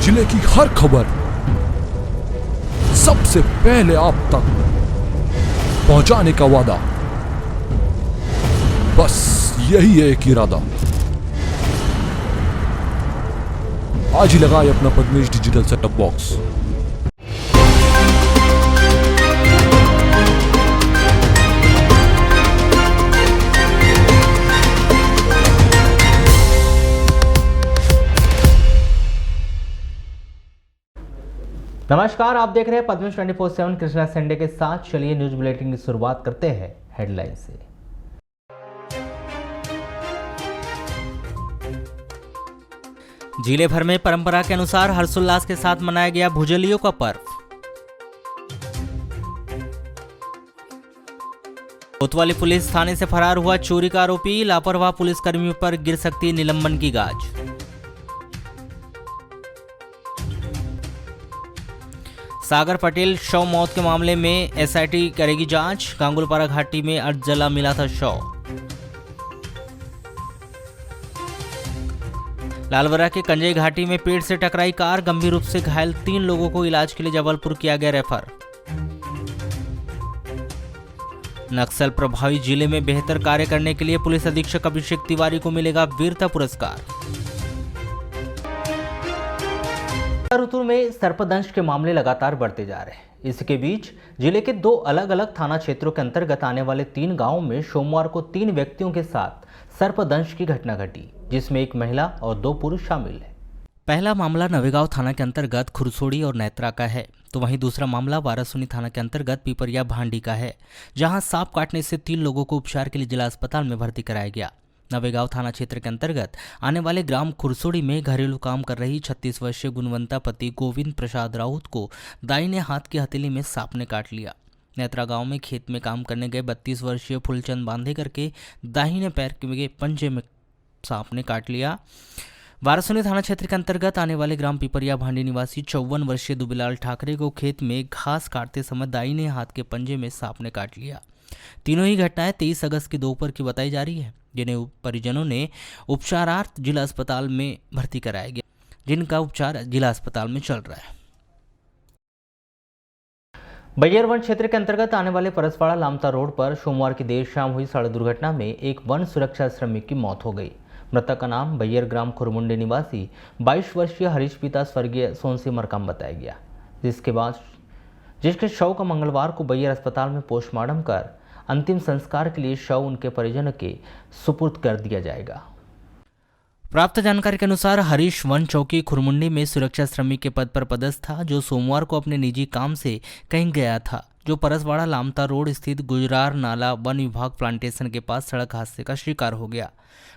जिले की हर खबर सबसे पहले आप तक पहुंचाने का वादा, बस यही है एक इरादा। आज ही लगाए अपना पद्मेश डिजिटल सेटअप बॉक्स। नमस्कार, आप देख रहे हैं पद्मेश 24/7 कृष्णा संडे के साथ। चलिए न्यूज बुलेटिन की शुरुआत करते हैं हेडलाइन से। जिले भर में परंपरा के अनुसार हर्षोल्लास के साथ मनाया गया भुजलियों का पर्व। कोतवाली पुलिस थाने से फरार हुआ चोरी का आरोपी, लापरवाह पुलिसकर्मियों पर गिर सकती है निलंबन की गाज। सागर पटेल शव मौत के मामले में एसआईटी करेगी जांच, गांगुलपारा घाटी में अर्धजला मिला था शव। लालवरा के कंजई घाटी में पेड़ से टकराई कार, गंभीर रूप से घायल 3 लोगों को इलाज के लिए जबलपुर किया गया रेफर। नक्सल प्रभावित जिले में बेहतर कार्य करने के लिए पुलिस अधीक्षक अभिषेक तिवारी को मिलेगा वीरता पुरस्कार। ऋतु में सर्पदंश के मामले लगातार बढ़ते जा रहे हैं। इसके बीच जिले के 2 अलग अलग थाना क्षेत्रों के अंतर्गत आने वाले 3 गांवों में सोमवार को 3 व्यक्तियों के साथ सर्पदंश की घटना घटी, जिसमें एक महिला और 2 पुरुष शामिल हैं। पहला मामला नवेगांव थाना के अंतर्गत खुरसोड़ी और नेत्रा का है, तो वहीं दूसरा मामला वारासुनी थाना के अंतर्गत पिपरिया भांडी का है, जहां सांप काटने से 3 लोगों को उपचार के लिए जिला अस्पताल में भर्ती कराया गया। नवेगांव थाना क्षेत्र के अंतर्गत आने वाले ग्राम खुरसोड़ी में घरेलू काम कर रही 36 वर्षीय गुणवंता पति गोविंद प्रसाद राउत को दाहिने हाथ की हथेली में सांप ने काट लिया। नेत्रा गांव में खेत में काम करने गए 32 वर्षीय फुलचंद बांधे करके दाहिने पैर के पंजे में सांप ने काट लिया। वारासुनी थाना क्षेत्र के अंतर्गत आने वाले ग्राम पिपरिया भांडी निवासी 54 वर्षीय दुबीलाल ठाकरे को खेत में घास काटते समय दाहिने हाथ के पंजे में सांप ने काट लिया। तीनों ही घटनाएं 23 अगस्त की दोपहर की बताई जा रही है, जिन्हें परिजनों ने उपचारार्थ जिला अस्पताल में भर्ती कराया गया, जिनका उपचार जिला अस्पताल में चल रहा है। बैयर वन क्षेत्र के अंतर्गत आने वाले परसवाड़ा लामता रोड पर सोमवार की देर शाम हुई सड़क दुर्घटना में एक वन सुरक्षा श्रमिक की मौत हो गई। मृतक का नाम बैयर ग्राम खुरमुंडी निवासी 22 वर्षीय हरीश पिता स्वर्गीय सोनसी मरकाम बताया गया, जिसके शव का मंगलवार को बैयर अस्पताल में पोस्टमार्टम कर अंतिम संस्कार के लिए शव उनके परिजनों के सुपुर्द कर दिया जाएगा। प्राप्त जानकारी के अनुसार हरीश वन चौकी खुरमुंडी में सुरक्षा श्रमिक के पद पर पदस्थ था, जो सोमवार को अपने निजी काम से कहीं गया था, जो परसवाड़ा लामता रोड स्थित गुजरार नाला वन विभाग प्लांटेशन के पास सड़क हादसे का शिकार हो गया।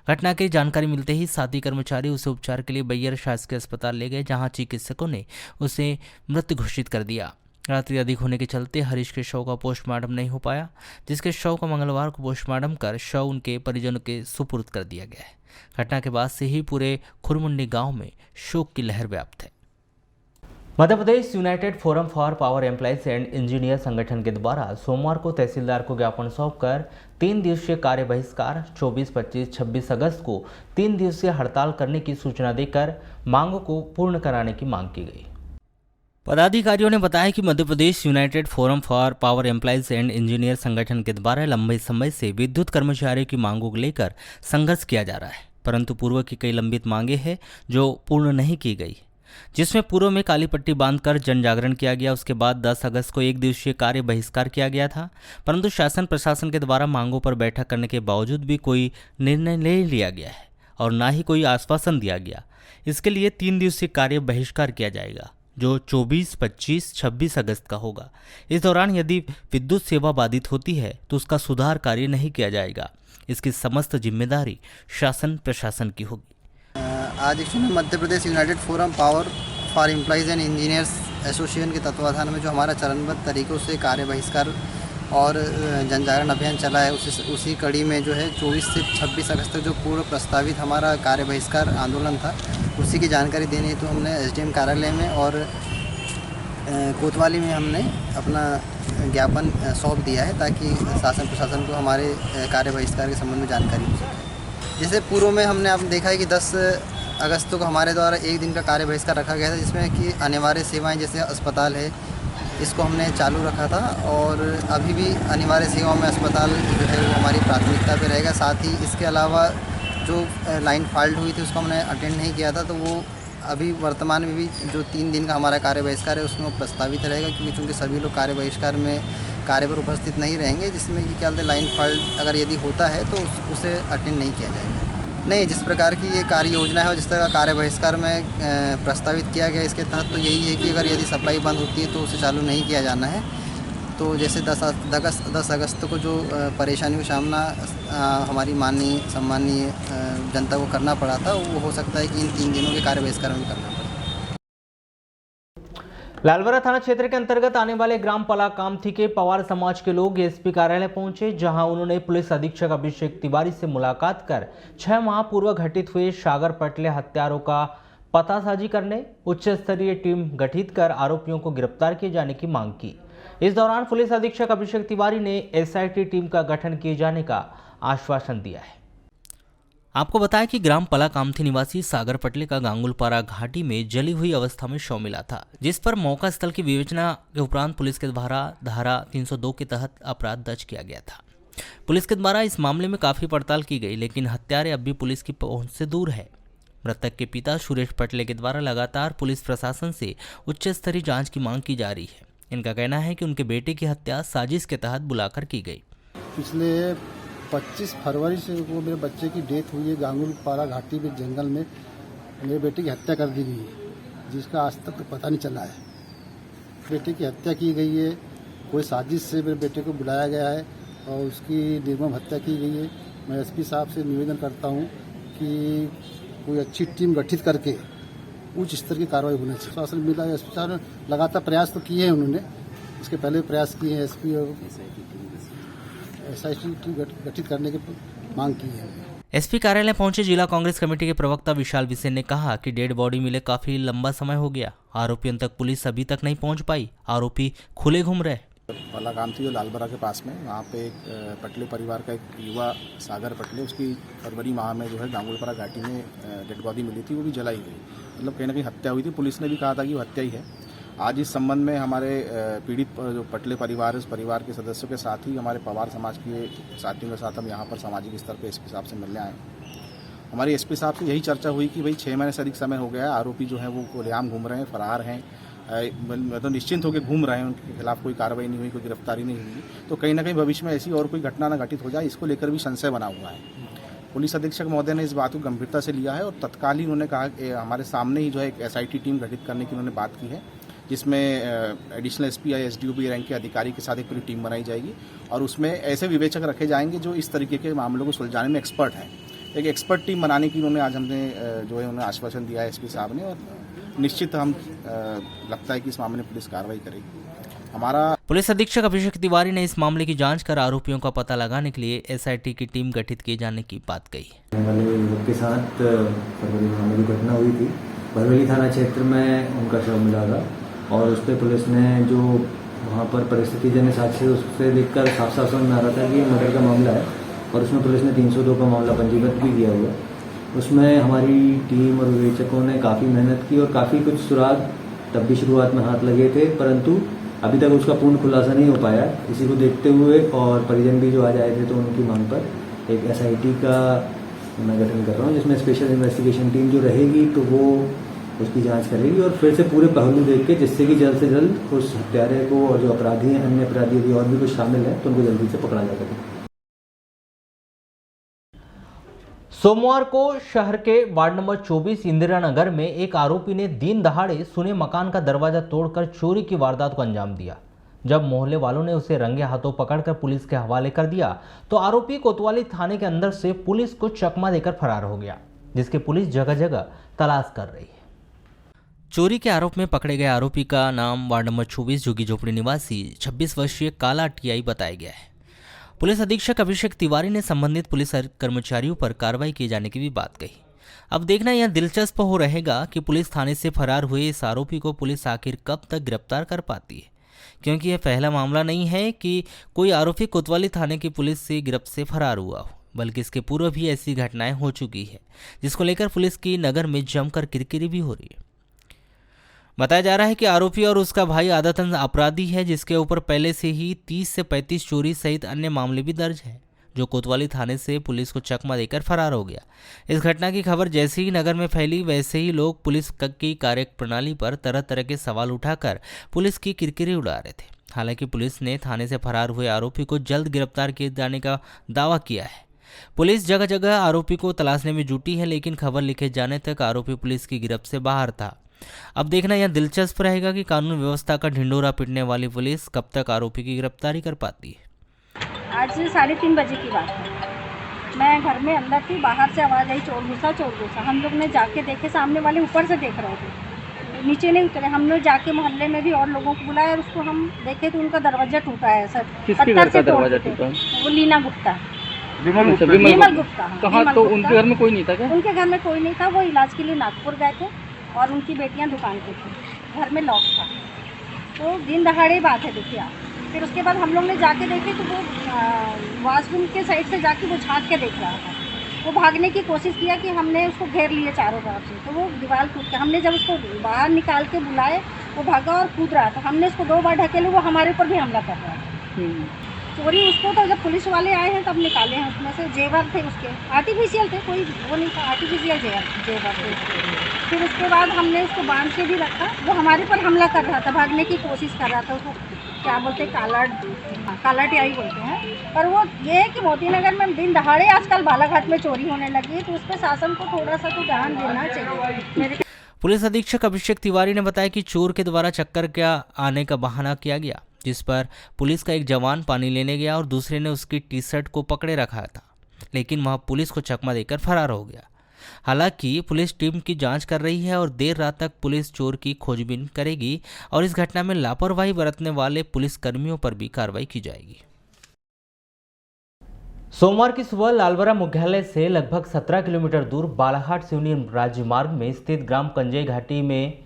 घटना की जानकारी मिलते ही साथी कर्मचारी उसे उपचार के लिए बैयर शासकीय अस्पताल ले गए, जहां चिकित्सकों ने उसे मृत घोषित कर दिया। रात्रि अधिक होने के चलते हरीश के शव का पोस्टमार्टम नहीं हो पाया, जिसके शव का मंगलवार को पोस्टमार्टम कर शव उनके परिजनों के सुपुर्द कर दिया गया है। घटना के बाद से ही पूरे खुरमुंडी गांव में शोक की लहर व्याप्त है। Madhya Pradesh united forum for power employees and engineer संगठन के द्वारा सोमवार को तहसीलदार को ज्ञापन सौंपकर 3 दिवसीय कार्य बहिष्कार 24, 25, 26 अगस्त को 3 दिवसीय हड़ताल करने की सूचना देकर मांगों को पूर्ण कराने की मांग की गई। पदाधिकारियों ने बताया कि Madhya Pradesh united forum for power employees and engineer संगठन के द्वारा लंबे समय से विद्युत कर्मचारियों की मांगों को लेकर संघर्ष किया जा रहा है, परंतु पूर्व की कई लंबित मांगे हैं जो पूर्ण नहीं की गई, जिसमें पूर्व में काली पट्टी बांधकर जन जागरण किया गया। उसके बाद 10 अगस्त को 1 दिवसीय कार्य बहिष्कार किया गया था, परंतु शासन प्रशासन के द्वारा मांगों पर बैठक करने के बावजूद भी कोई निर्णय नहीं लिया गया है और ना ही कोई आश्वासन दिया गया। इसके लिए 3 दिवसीय कार्य बहिष्कार किया जाएगा, जो 24, 25, 26 अगस्त का होगा। इस दौरान यदि विद्युत सेवा बाधित होती है तो उसका सुधार कार्य नहीं किया जाएगा। इसकी समस्त जिम्मेदारी शासन प्रशासन की होगी। आज actually Madhya Pradesh united forum power for employees and engineers association के तत्वाधान में जो हमारा चरणबद्ध तरीक़ों से कार्य बहिष्कार और जन जागरण अभियान चला है, उसी कड़ी में जो है 24 से 26 अगस्त तक जो पूर्व प्रस्तावित हमारा कार्य बहिष्कार आंदोलन था, उसी की जानकारी देने हेतु हमने एसडीएम कार्यालय में और कोतवाली में हमने अपना ज्ञापन सौंप दिया है, ताकि शासन प्रशासन को हमारे कार्य बहिष्कार के संबंध में जानकारी हो सके। जैसे पूर्व में हमने आप देखा है कि 10 अगस्त को हमारे द्वारा 1 दिन का कार्य बहिष्कार रखा गया था, जिसमें कि अनिवार्य सेवाएं जैसे अस्पताल है इसको हमने चालू रखा था और अभी भी अनिवार्य सेवाओं में अस्पताल जो है वो हमारी प्राथमिकता पे रहेगा। साथ ही इसके अलावा जो लाइन फॉल्ट हुई थी उसको हमने अटेंड नहीं किया था, तो वो अभी वर्तमान में भी जो 3 दिन का हमारा कार्य बहिष्कार है उसमें वो प्रस्तावित रहेगा, क्योंकि चूँकि सभी लोग कार्य बहिष्कार में कार्य पर उपस्थित नहीं रहेंगे, जिसमें कि क्या बोलते हैं लाइन फॉल्ट अगर यदि होता है तो उसे अटेंड नहीं किया जाएगा। नहीं, जिस प्रकार की ये कार्य योजना है और जिस तरह कार्य बहिष्कार में प्रस्तावित किया गया इसके तहत तो यही है कि अगर यदि सप्लाई बंद होती है तो उसे चालू नहीं किया जाना है। तो जैसे 10 अगस्त को जो परेशानियों का सामना हमारी माननीय सम्माननीय जनता को करना पड़ा था, वो हो सकता है कि इन 3 दिनों के कार्य बहिष्कार में करना पड़े। लालवरा थाना क्षेत्र के अंतर्गत आने वाले ग्राम पलाकामथी के पवार समाज के लोग एसपी कार्यालय पहुंचे, जहां उन्होंने पुलिस अधीक्षक अभिषेक तिवारी से मुलाकात कर 6 माह पूर्व घटित हुए सागर पटले हत्यारों का पतासाजी करने, उच्च स्तरीय टीम गठित कर आरोपियों को गिरफ्तार किए जाने की मांग की। इस दौरान पुलिस अधीक्षक अभिषेक तिवारी ने एसआईटी टीम का गठन किए जाने का आश्वासन दिया है। आपको बताया कि ग्राम पलाकामथी निवासी सागर पटले का गांगुलपारा घाटी में जली हुई अवस्था में शव मिला था, जिस पर मौका स्थल की विवेचना के उपरांत पुलिस के द्वारा धारा 302 के तहत अपराध दर्ज किया गया था। पुलिस के द्वारा इस मामले में काफी पड़ताल की गई, लेकिन हत्यारे अब भी पुलिस की पहुंच से दूर है। मृतक के पिता सुरेश पटले के द्वारा लगातार पुलिस प्रशासन से उच्च स्तरीय जाँच की मांग की जा रही है। इनका कहना है कि उनके बेटे की हत्या साजिश के तहत बुलाकर की गई। पिछले 25 फरवरी से वो मेरे बच्चे की डेथ हुई है। गांगुलपारा घाटी में जंगल में मेरे बेटे की हत्या कर दी गई है, जिसका आज तक तो पता नहीं चला है। बेटे की हत्या की गई है, कोई साजिश से मेरे बेटे को बुलाया गया है और उसकी निर्मम हत्या की गई है। मैं एसपी साहब से निवेदन करता हूँ कि कोई अच्छी टीम गठित करके उच्च स्तर की कार्रवाई होनी चाहिए। शासन मिला है, एसपी साहब ने लगातार प्रयास तो किए हैं, उन्होंने इसके पहले प्रयास किए हैं। एसपी और एसआईटी गठित करने की मांग की है। एसपी कार्यालय पहुंचे जिला कांग्रेस कमेटी के प्रवक्ता विशाल बिसेन ने कहा कि डेड बॉडी मिले काफी लंबा समय हो गया, आरोपियों तक पुलिस अभी तक नहीं पहुंच पाई, आरोपी खुले घूम रहे। पलाकामथी जो लालबरा के पास में, वहाँ पे एक पटले परिवार का एक युवा सागर पटले, उसकी फरवरी माह में जो है गांगुलपारा घाटी में डेड बॉडी मिली थी, वो भी जलाई गई। मतलब कहीं ना कहीं हत्या हुई थी। पुलिस ने भी कहा था कि वो हत्या ही है। आज इस संबंध में हमारे पीड़ित जो पटले परिवार है, उस परिवार के सदस्यों के साथ ही हमारे पवार समाज के साथियों के साथ हम यहाँ पर सामाजिक स्तर पर एसपी साहब से मिलने आए। हमारी एसपी साहब से यही चर्चा हुई कि भाई 6 महीने से अधिक समय हो गया है, आरोपी जो है वो खुलेआम घूम रहे हैं, फरार हैं, मतलब निश्चिंत होकर घूम रहे हैं, उनके खिलाफ कोई कार्रवाई नहीं हुई, कोई गिरफ्तारी नहीं हुई। तो कहीं ना कहीं भविष्य में ऐसी और कोई घटना न घटित हो जाए, इसको लेकर भी संशय बना हुआ है। पुलिस अधीक्षक महोदय ने इस बात को गंभीरता से लिया है और तत्काल ही उन्होंने कहा, हमारे सामने ही जो है एक एसआईटी टीम गठित करने की उन्होंने बात की है, जिसमें एडिशनल एसपी या एसडीओपी रैंक के अधिकारी के साथ एक पूरी टीम बनाई जाएगी और उसमें ऐसे विवेचक रखे जाएंगे जो इस तरीके के मामलों को सुलझाने में एक्सपर्ट हैं। एक एक्सपर्ट टीम बनाने की उन्होंने आज हमने जो है उन्हें आश्वासन दिया है एसपी साहब ने, और निश्चित हम लगता है कि इस मामले में पुलिस कार्रवाई करेगी। हमारा पुलिस अधीक्षक अभिषेक तिवारी ने इस मामले की जांच कर आरोपियों का पता लगाने के लिए एसआईटी की टीम गठित किए जाने की बात कही। वाले युवक के साथ फरवरी माह में जो घटना हुई थी, बरवेली थाना क्षेत्र में उनका शव मिला था और उस पर पुलिस ने जो वहाँ पर परिस्थिति जन्य साक्ष्य उससे देखकर साफ साफ समझ में आ रहा था कि ये मर्डर का मामला है और उसमें पुलिस ने 302 का मामला पंजीबद्ध भी किया हुआ। उसमें हमारी टीम और विवेचकों ने काफ़ी मेहनत की और काफ़ी कुछ सुराग तब भी शुरुआत में हाथ लगे थे, परंतु अभी तक उसका पूर्ण खुलासा नहीं हो पाया। इसी को देखते हुए और परिजन भी जो आज आए थे, तो उनकी मांग पर एक एसआईटी का मैं गठन कर रहा हूँ, जिसमें स्पेशल इन्वेस्टिगेशन टीम जो रहेगी तो वो उसकी जांच करेगी और फिर से पूरे पहलू देख के, जिससे कि जल्द से जल्द उस हत्यारे को और जो अपराधी हैं, अन्य अपराधी यदि और भी कुछ शामिल है तो उनको जल्दी से पकड़ा जा सके। सोमवार को शहर के वार्ड नंबर 24 इंदिरा नगर में एक आरोपी ने दिन दहाड़े सुने मकान का दरवाजा तोड़कर चोरी की वारदात को अंजाम दिया। जब मोहल्ले वालों ने उसे रंगे हाथों पकड़कर पुलिस के हवाले कर दिया तो आरोपी कोतवाली थाने के अंदर से पुलिस को चकमा देकर फरार हो गया, जिसकी पुलिस जगह जगह तलाश कर रही है। चोरी के आरोप में पकड़े गए आरोपी का नाम वार्ड नंबर 24 झुग्गी झोपड़ी निवासी 26 वर्षीय काला टीआई बताया गया है। पुलिस अधीक्षक अभिषेक तिवारी ने संबंधित पुलिस कर्मचारियों पर कार्रवाई किए जाने की भी बात कही। अब देखना यह दिलचस्प हो रहेगा कि पुलिस थाने से फरार हुए इस आरोपी को पुलिस आखिर कब तक गिरफ्तार कर पाती है, क्योंकि यह पहला मामला नहीं है कि कोई आरोपी कोतवाली थाने की पुलिस से गिरफ्त से फरार हुआ हो। बल्कि इसके पूर्व भी ऐसी घटनाएं हो चुकी है, जिसको लेकर पुलिस की नगर में जमकर किरकिरी भी हो रही है। बताया जा रहा है कि आरोपी और उसका भाई आदतन अपराधी है, जिसके ऊपर पहले से ही 30 से 35 चोरी सहित अन्य मामले भी दर्ज है, जो कोतवाली थाने से पुलिस को चकमा देकर फरार हो गया। इस घटना की खबर जैसे ही नगर में फैली, वैसे ही लोग पुलिस की कार्यप्रणाली पर तरह तरह के सवाल उठाकर पुलिस की किरकिरी उड़ा रहे थे। हालांकि पुलिस ने थाने से फरार हुए आरोपी को जल्द गिरफ्तार किए जाने का दावा किया है। पुलिस जगह जगह आरोपी को तलाशने में जुटी है, लेकिन खबर लिखे जाने तक आरोपी पुलिस की गिरफ्त से बाहर था। अब देखना यह दिलचस्प रहेगा कि कानून व्यवस्था का ढिंडोरा पीटने वाली पुलिस कब तक आरोपी की गिरफ्तारी कर पाती है। आज 3:30 बजे की बात है। मैं घर में अंदर थी, बाहर से आवाज़ आई चोर घुसा। हम लोग ने जाके देखे, सामने वाले ऊपर से देख रहे थे, नीचे नहीं उतरे। हम लोग जाके मोहल्ले में भी और लोगों को बुलाया और उसको हम देखे तो उनका दरवाज़ा टूटा है सर। किसके घर का दरवाजा टूटा? वो लीना गुप्ता, विमल गुप्ता। कहाँ? तो उनके घर में कोई नहीं था क्या? उनके घर में कोई नहीं था, वो इलाज के लिए नागपुर गए थे और उनकी बेटियां दुकान पे थी, घर में लॉक था। तो दिन दहाड़े बात है, देखिए आप। फिर उसके बाद हम लोग ने जाके देखे तो वो वॉशरूम के साइड से जाके वो झाँक के देख रहा था। वो भागने की कोशिश किया कि हमने उसको घेर लिए चारों तरफ से, तो वो दीवार टूट के, हमने जब उसको बाहर निकाल के बुलाए, वो भागा और कूद रहा था। हमने उसको 2 बार ढकेले, वो हमारे ऊपर भी हमला कर रहा था। चोरी उसको तो जब पुलिस वाले आए हैं तब निकाले हैं, उसमें से जेवर थे उसके, आर्टिफिशियल थे, कोई वो नहीं था, आर्टिफिशियल जेवर थे। फिर उसके बाद हमने उसको बांध के भी रखा, वो हमारे पर हमला कर रहा था, भागने की कोशिश कर रहा था। उसको क्या बोलते हैं, कालाटियाई बोलते हैं। पर वो ये है कि मोती नगर में दिन दहाड़े आजकल बालाघाट में चोरी होने लगी है, तो उस पर शासन को थोड़ा सा तो ध्यान देना चाहिए। पुलिस अधीक्षक अभिषेक तिवारी ने बताया कि चोर के द्वारा चक्कर क्या आने का बहाना किया गया, जिस पर पुलिस का एक जवान पानी लेने गया और दूसरे ने उसकी टी-शर्ट को पकड़े रखा था, लेकिन वह पुलिस को चकमा देकर फरार हो गया। हालांकि पुलिस टीम की जांच कर रही है और देर रात तक पुलिस चोर की खोजबीन करेगी और इस घटना में लापरवाही बरतने वाले पुलिस कर्मियों पर भी कार्रवाई की जाएगी। सोमवार की सुबह लालबरा मुख्यालय से लगभग 17 किलोमीटर दूर बालाघाट सिवनी राज्य मार्ग में स्थित ग्राम कंजई घाटी में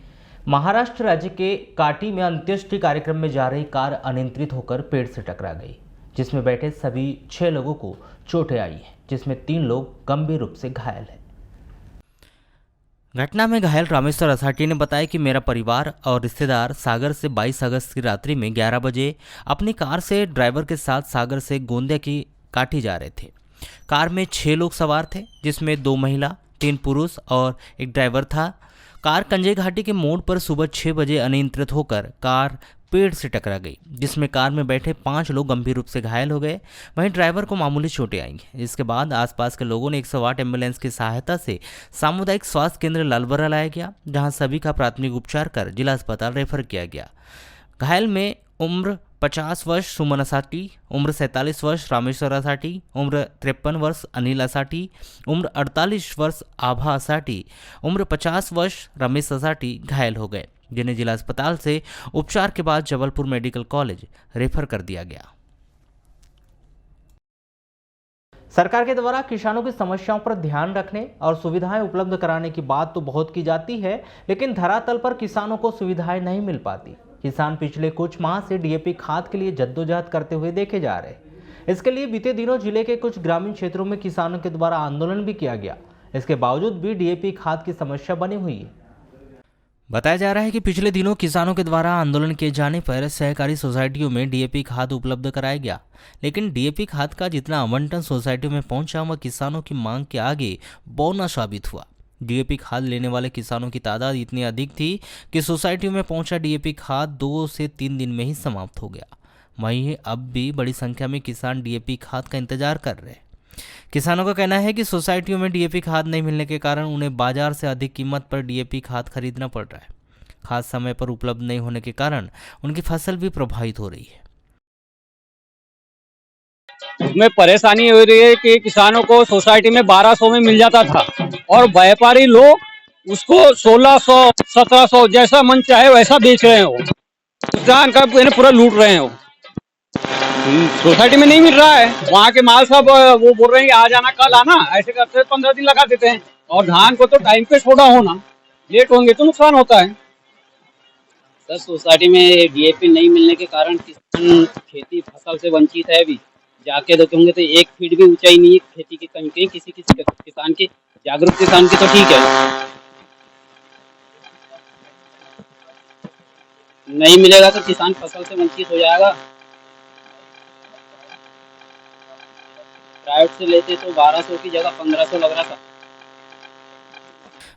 महाराष्ट्र राज्य के काटी में अंत्येष्टि कार्यक्रम में जा रही कार अनियंत्रित होकर पेड़ से टकरा गई, जिसमें बैठे सभी 6 लोगों को चोटें आई हैं, जिसमें 3 लोग गंभीर रूप से घायल हैं। घटना में घायल रामेश्वर असाटी ने बताया कि मेरा परिवार और रिश्तेदार सागर से 22 अगस्त की रात्रि में 11 बजे अपनी कार से ड्राइवर के साथ सागर से गोंदिया की काटी जा रहे थे। कार में 6 लोग सवार थे, जिसमें 2 महिला, 3 पुरुष और एक ड्राइवर था। कार कंजई घाटी के मोड़ पर सुबह 6 बजे अनियंत्रित होकर कार पेड़ से टकरा गई, जिसमें कार में बैठे 5 लोग गंभीर रूप से घायल हो गए। वहीं ड्राइवर को मामूली चोटें आई। इसके बाद आसपास के लोगों ने 108 एम्बुलेंस की सहायता से सामुदायिक स्वास्थ्य केंद्र लालबरा लाया गया, जहां सभी का प्राथमिक उपचार कर जिला अस्पताल रेफर किया गया। घायल में उम्र 50 वर्ष सुमन असाटी, उम्र 47 वर्ष रामेश्वर असाटी, उम्र 53 वर्ष अनिल असाटी, उम्र 48 वर्ष आभा असाटी, उम्र 50 वर्ष रमेश असाटी घायल हो गए, जिन्हें जिला अस्पताल से उपचार के बाद जबलपुर मेडिकल कॉलेज रेफर कर दिया गया। सरकार के द्वारा किसानों की समस्याओं पर ध्यान रखने और सुविधाएं उपलब्ध कराने की बात तो बहुत की जाती है, लेकिन धरातल पर किसानों को सुविधाएं नहीं मिल पाती। किसान पिछले कुछ माह से डीएपी खाद के लिए जद्दोजहद करते हुए देखे जा रहे हैं। इसके लिए बीते दिनों जिले के कुछ ग्रामीण क्षेत्रों में किसानों के द्वारा आंदोलन भी किया गया। इसके बावजूद भी डीएपी खाद की समस्या बनी हुई है। बताया जा रहा है कि पिछले दिनों किसानों के द्वारा आंदोलन किए जाने पर सहकारी सोसाइटियों में डीएपी खाद उपलब्ध कराया गया, लेकिन डीएपी खाद का जितना आवंटन सोसाइटियों में पहुंचा वह किसानों की मांग के आगे बौना साबित हुआ। डीएपी खाद लेने वाले किसानों की तादाद इतनी अधिक थी कि सोसाइटियों में पहुंचा डीएपी खाद 2 से 3 दिन में ही समाप्त हो गया। वहीं अब भी बड़ी संख्या में किसान डीएपी खाद का इंतजार कर रहे हैं। किसानों का कहना है कि सोसाइटियों में डीएपी खाद नहीं मिलने के कारण उन्हें बाजार से अधिक कीमत पर डीएपी खाद खरीदना पड़ रहा है। खाद समय पर उपलब्ध नहीं होने के कारण उनकी फसल भी प्रभावित हो रही है। उसमें परेशानी हो रही है कि किसानों को सोसाइटी में 1200 में मिल जाता था और व्यापारी लोग उसको 1600 1700 जैसा मन चाहे वैसा बेच रहे हो। किसान का पूरा लूट रहे हो। सोसाइटी में नहीं मिल रहा है। वहाँ के माल सब वो बोल रहे हैं आज आना कल आना, ऐसे करते 15 दिन लगा देते हैं। और धान को तो टाइम पे छोड़ा होना, लेट होंगे तो नुकसान होता है। सर सोसाइटी में डीएपी नहीं मिलने के कारण किसान खेती फसल से वंचित है। अभी जाके देखोगे तो 1 फीट भी ऊंचाई नहीं है खेती की, कहीं कहीं किसी किसी किसान की, जागरूक किसान की तो ठीक है, नहीं मिलेगा तो किसान फसल से वंचित हो जाएगा। प्राइवेट से लेते तो 1200 की जगह 1500 लग रहा था।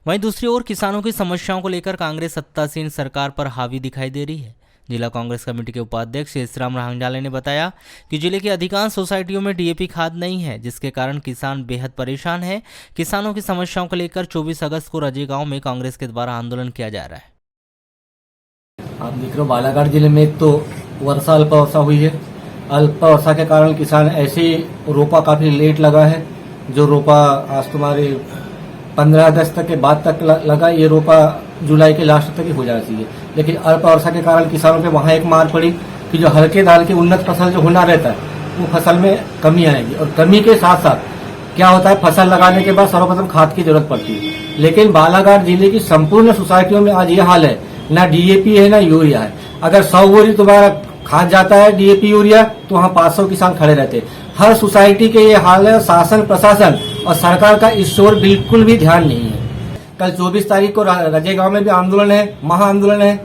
वहीं दूसरी ओर किसानों की समस्याओं को लेकर कांग्रेस सत्तासीन सरकार पर हावी दिखाई दे रही है। जिला कांग्रेस कमेटी के उपाध्यक्ष शेषराम रांगजाले ने बताया कि जिले की अधिकांश सोसाइटियों में डीएपी खाद नहीं है, जिसके कारण किसान बेहद परेशान है। किसानों की समस्याओं को लेकर 24 अगस्त को रजे गांव में कांग्रेस के द्वारा आंदोलन किया जा रहा है। आप देख रहे हो बालाघाट जिले में तो वर्षा अल्प वर्षा हुई है। अल्प वर्षा के कारण किसान ऐसे रोपा काफी लेट लगा है। जो रोपा आज तुम्हारे 15 अगस्त तक के बाद तक लगा, ये रोपा जुलाई के लास्ट तक ही हो जाना चाहिए। लेकिन अल्प वर्षा के कारण किसानों पे वहाँ एक मार पड़ी कि जो हल्के दाल की उन्नत फसल जो होना रहता है वो फसल में कमी आएगी, और कमी के साथ साथ क्या होता है, फसल लगाने के बाद सर्वप्रथम खाद की जरूरत पड़ती है। लेकिन बालाघाट जिले की संपूर्ण सोसाइटियों में आज ये हाल है, ना डीएपी है ना यूरिया है। अगर 100 बोरी तुम्हारा खाद जाता है डीएपी यूरिया तो वहाँ 500 किसान खड़े रहते हैं। हर सोसाइटी के ये हाल है। शासन प्रशासन और सरकार का इस ओर बिल्कुल भी ध्यान नहीं है। कल 24 तारीख को रजे गांव में भी आंदोलन है, महा आंदोलन है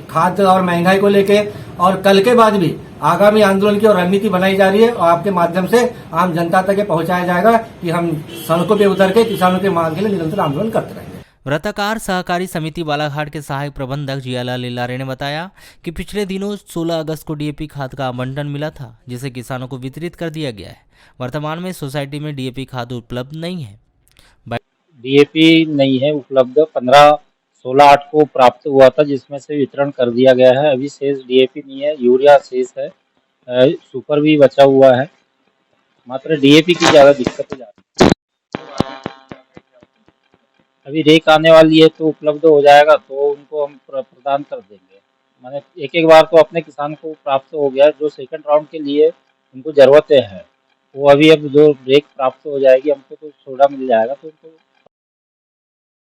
खाद्य और महंगाई को लेके, और कल के बाद भी आगामी आंदोलन की और रणनीति बनाई जा रही है और आपके माध्यम से आम जनता तक पहुंचाया जाएगा कि हम सड़कों पे उतर के किसानों के मांग के लिए निरंतर आंदोलन करते रहेंगे। व्रताकार सहकारी समिति बालाघाट के सहायक प्रबंधक जियालाल लिलारे ने बताया कि पिछले दिनों 16 अगस्त को डीएपी खाद का आवंटन मिला था, जिसे किसानों को वितरित कर दिया गया है। वर्तमान में सोसाइटी में डीएपी खाद उपलब्ध नहीं है। डीएपी नहीं है उपलब्ध, 15-16-8 को प्राप्त हुआ था, जिसमें से वितरण कर दिया गया है। अभी शेष डीएपी नहीं है, यूरिया शेष है, सुपर भी बचा हुआ है, मात्र डीएपी की ज़्यादा दिक्कत हो जाती है। अभी रेक आने वाली है तो उपलब्ध हो जाएगा तो उनको हम प्रदान कर देंगे। माने एक बार तो अपने किसान को प्राप्त हो गया, जो सेकंड राउंड के लिए उनको ज़रूरतें हैं वो अभी अब जो रेक प्राप्त हो जाएगी हमको, तो सोडा मिल जाएगा तो उनको